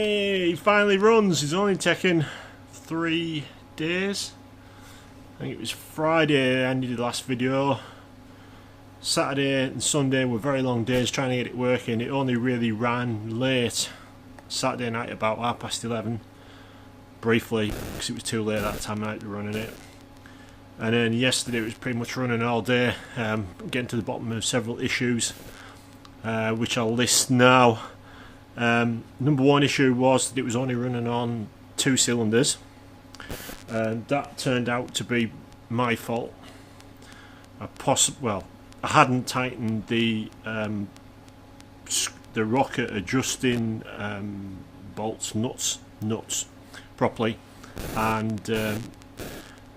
Yay! He finally runs. It's only taken 3 days. I think it was Friday I ended the last video. Saturday and Sunday were very long days trying to get it working. It only really ran late Saturday night about 11:30, briefly, because it was too late that time of night to be running it. And then yesterday it was pretty much running all day, getting to the bottom of several issues, which I'll list now. Number one issue was that it was only running on 2 cylinders, and that turned out to be my fault. I hadn't tightened the rocket adjusting bolts nuts properly, and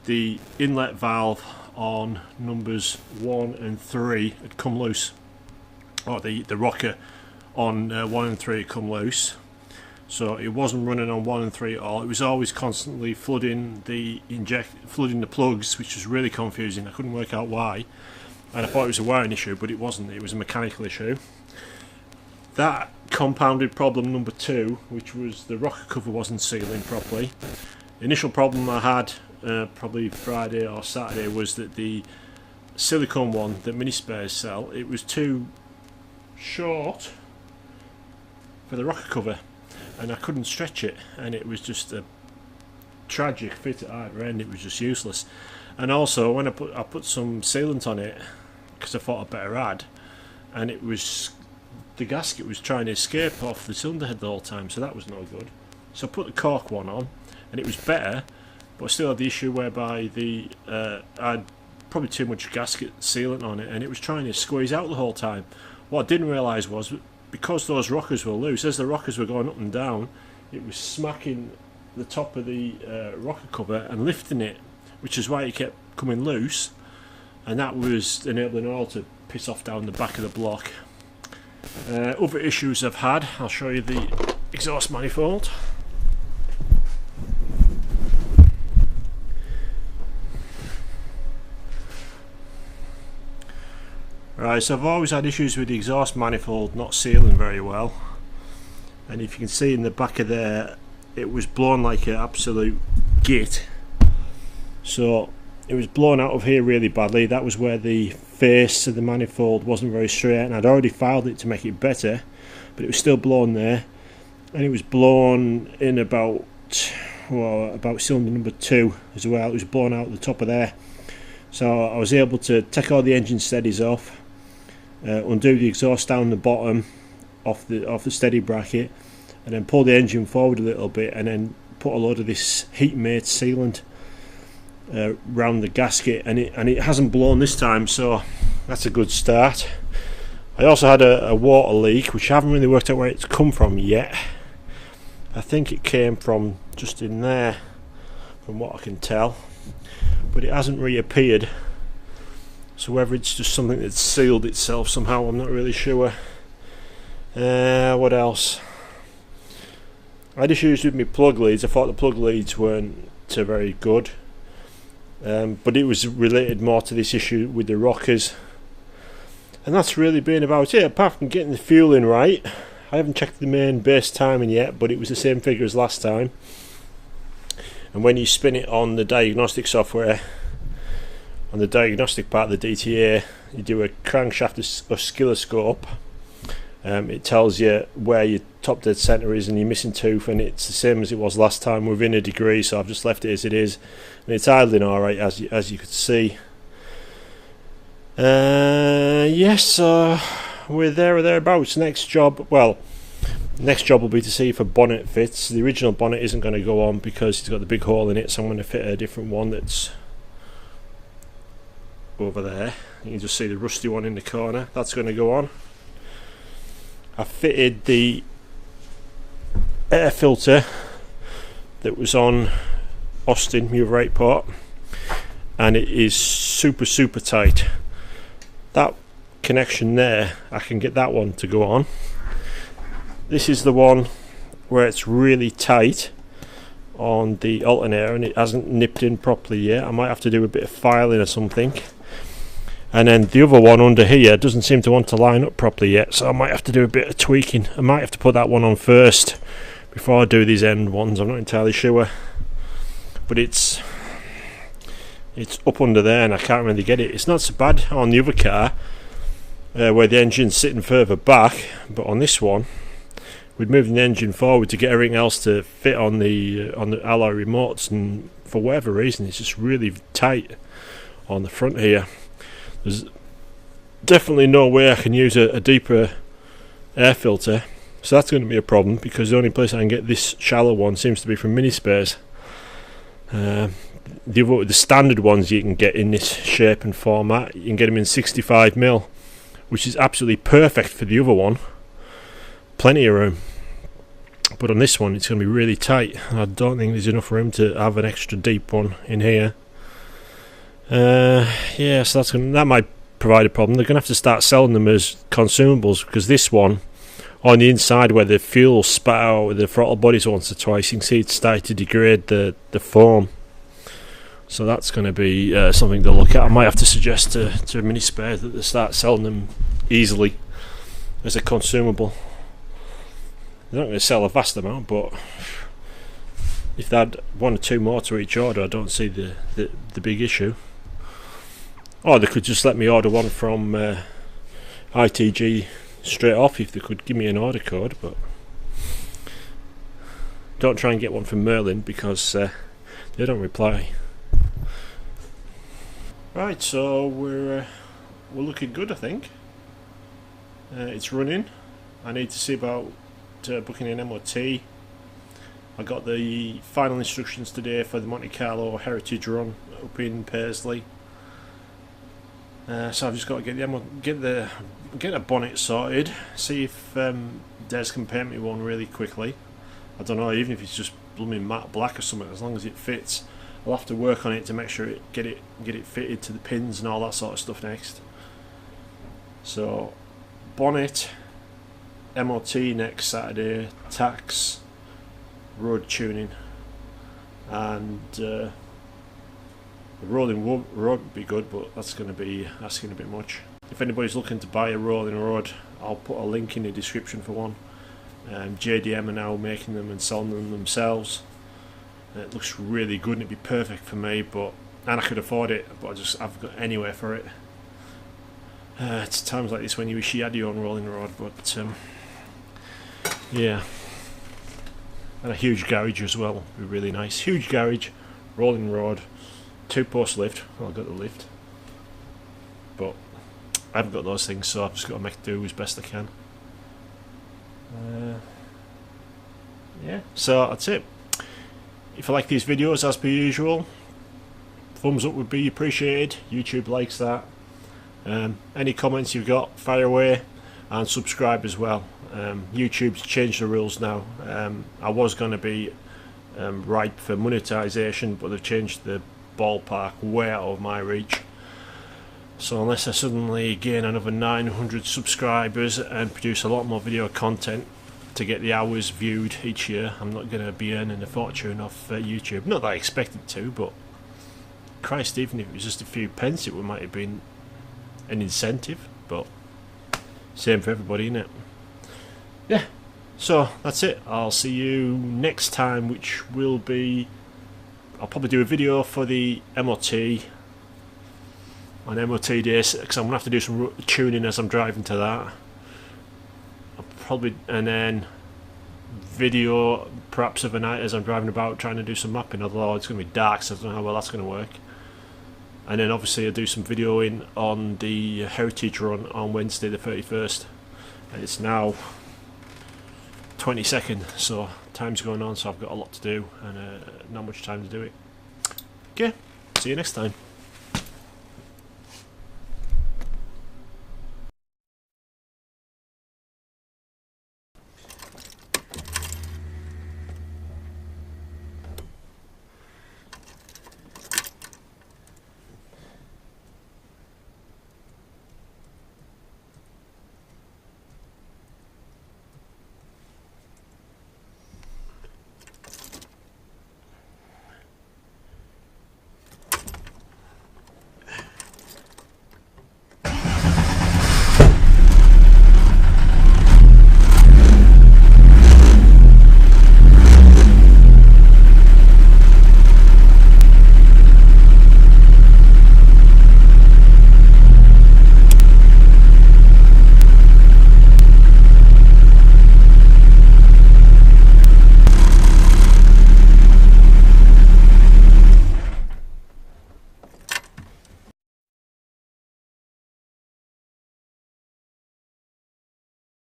the inlet valve on numbers 1 and 3 had come loose, or the rocker on 1 and 3 had come loose, so it wasn't running on 1 and 3 at all. It was always constantly flooding the plugs, which was really confusing. I couldn't work out why, and I thought it was a wiring issue, but it wasn't. It was a mechanical issue. That compounded problem number 2, which was the rocker cover wasn't sealing properly. The initial problem I had probably Friday or Saturday was that the silicone one that mini spares sell, it was too short for the rocker cover, and I couldn't stretch it, and it was just a tragic fit at either end. It was just useless. And also when I put some sealant on it, because I thought I'd better add, and it was, the gasket was trying to escape off the cylinder head the whole time, so that was no good. So I put the cork one on, and it was better, but I still had the issue whereby I had probably too much gasket sealant on it, and it was trying to squeeze out the whole time. What I didn't realise was, because those rockers were loose, as the rockers were going up and down, it was smacking the top of the rocker cover and lifting it, which is why it kept coming loose, and that was enabling oil to piss off down the back of the block. Other issues I've had, I'll show you the exhaust manifold. Right, so I've always had issues with the exhaust manifold not sealing very well, and if you can see in the back of there, it was blown like an absolute git. So it was blown out of here really badly. That was where the face of the manifold wasn't very straight, and I'd already filed it to make it better, but it was still blown there. And it was blown in about cylinder number 2 as well. It was blown out the top of there. So I was able to take all the engine steadies off, undo the exhaust down the bottom off the steady bracket, and then pull the engine forward a little bit, and then put a load of this heat-mate sealant round the gasket, and it hasn't blown this time, so that's a good start. I also had a water leak, which I haven't really worked out where it's come from yet. I think it came from just in there, from what I can tell, but it hasn't reappeared, so whether it's just something that's sealed itself somehow, I'm not really sure. What else? I had issues with my plug leads. I thought the plug leads weren't very good, but it was related more to this issue with the rockers, and that's really been about it, apart from getting the fuel in right. I haven't checked the main base timing yet, but it was the same figure as last time, and when you spin it on the diagnostic software, on the diagnostic part of the DTA, you do a crankshaft oscilloscope. It tells you where your top dead centre is and your missing tooth, and it's the same as it was last time, within a degree, so I've just left it as it is, and it's idling alright, as you could see. Yes, so we're there or thereabouts. Next job will be to see if a bonnet fits. The original bonnet isn't going to go on because it's got the big hole in it, so I'm going to fit a different one that's over there. You can just see the rusty one in the corner. That's going to go on. I fitted the air filter that was on Austin, my other 8-port, and it is super tight. That connection there, I can get that one to go on. This is the one where it's really tight on the alternator, and it hasn't nipped in properly yet. I might have to do a bit of filing or something. And then the other one under here doesn't seem to want to line up properly yet, so I might have to do a bit of tweaking. I might have to put that one on first before I do these end ones. I'm not entirely sure, but it's up under there and I can't really get it. It's not so bad on the other car where the engine's sitting further back, but on this one we'd moved the engine forward to get everything else to fit on the alloy remotes, and for whatever reason it's just really tight on the front here. There's definitely no way I can use a deeper air filter, so that's going to be a problem, because the only place I can get this shallow one seems to be from mini spares. The standard ones you can get in this shape and format, you can get them in 65mm, which is absolutely perfect for the other one. Plenty of room, but on this one it's going to be really tight. I don't think there's enough room to have an extra deep one in here. Yeah, so that might provide a problem. They're going to have to start selling them as consumables, because this one on the inside where the fuel spat out with the throttle bodies once or twice, you can see it's started to degrade the foam. So that's going to be something to look at. I might have to suggest to Mini Spare that they start selling them easily as a consumable. They're not going to sell a vast amount, but if they had one or two more to each order, I don't see the big issue. Or they could just let me order one from ITG straight off if they could give me an order code, but don't try and get one from Merlin, because they don't reply. Right, so we're looking good, I think. It's running. I need to see about booking an MOT. I got the final instructions today for the Monte Carlo Heritage Run up in Paisley. So I've just got to get a bonnet sorted. See if Des can paint me one really quickly. I don't know, even if it's just blooming matte black or something, as long as it fits. I'll have to work on it to make sure get it fitted to the pins and all that sort of stuff next. So bonnet, MOT next Saturday, tax, road tuning, and the rolling road would be good, but that's going to be asking a bit much. If anybody's looking to buy a rolling road, I'll put a link in the description for one. JDM are now making them and selling them themselves. It looks really good and it'd be perfect for me, and I could afford it, but I haven't got anywhere for it. It's times like this when you wish you had your own rolling road, but yeah. And a huge garage as well would be really nice. Huge garage, rolling road, 2-post lift. Well, I've got the lift, but I haven't got those things, so I've just got to make do as best I can. Yeah, so that's it. If you like these videos, as per usual, thumbs up would be appreciated. YouTube likes that. Any comments you've got, fire away, and subscribe as well. YouTube's changed the rules now. I was going to be ripe for monetization, but they've changed the ballpark way out of my reach. So unless I suddenly gain another 900 subscribers and produce a lot more video content to get the hours viewed each year, I'm not going to be earning a fortune off YouTube. Not that I expected to, but Christ, even if it was just a few pence, it might have been an incentive, but same for everybody, innit? Yeah, so that's it. I'll see you next time, which will be, I'll probably do a video for the MOT on MOT days, because I'm going to have to do some tuning as I'm driving to that. And then video perhaps of a night as I'm driving about trying to do some mapping, although it's going to be dark, so I don't know how well that's going to work. And then obviously I'll do some videoing on the Heritage Run on Wednesday the 31st. And it's now 22nd, so time's going on, so I've got a lot to do and not much time to do it. Okay, see you next time.